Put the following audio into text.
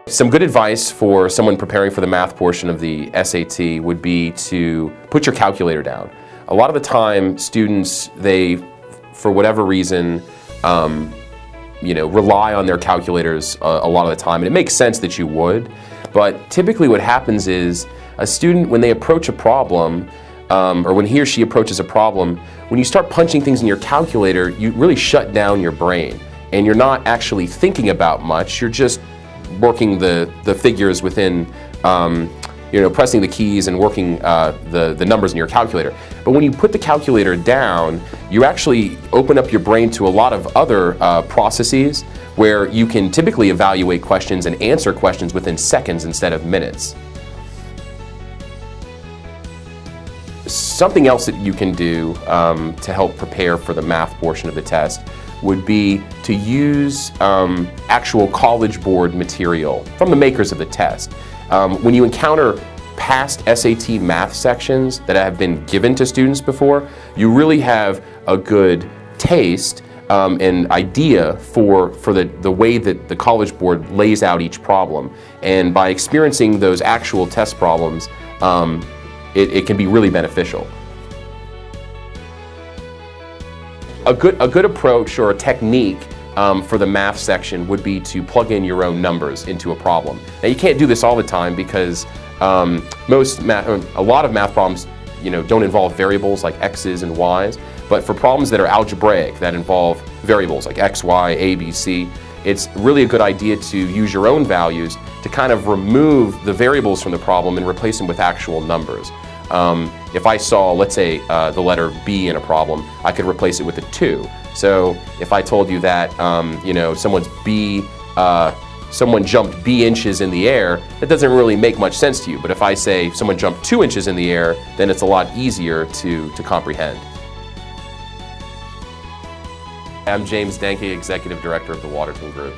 Some good advice for someone preparing for the math portion of the SAT would be to put your calculator down. A lot of the time, students, for whatever reason, rely on their calculators a lot of the time, and it makes sense that you would, but typically what happens is a student, when they approach a problem, or when he or she approaches a problem, when you start punching things in your calculator, you really shut down your brain, and you're not actually thinking about much, you're just working the figures within, pressing the keys and working the numbers in your calculator. But when you put the calculator down, you actually open up your brain to a lot of other processes where you can typically evaluate questions and answer questions within seconds instead of minutes. Something else that you can do to help prepare for the math portion of the test would be to use actual College Board material from the makers of the test. When you encounter past SAT math sections that have been given to students before, you really have a good taste and idea for the way that the College Board lays out each problem. And by experiencing those actual test problems, it can be really beneficial. A good approach or a technique for the math section would be to plug in your own numbers into a problem. Now you can't do this all the time because a lot of math problems don't involve variables like x's and y's, but for problems that are algebraic, that involve variables like x, y, a, b, c, it's really a good idea to use your own values to kind of remove the variables from the problem and replace them with actual numbers. If I saw, let's say, the letter B in a problem, I could replace it with a 2. So if I told you that, someone jumped B inches in the air, that doesn't really make much sense to you. But if I say someone jumped 2 inches in the air, then it's a lot easier to comprehend. I'm James Denke, Executive Director of the Waterton Group.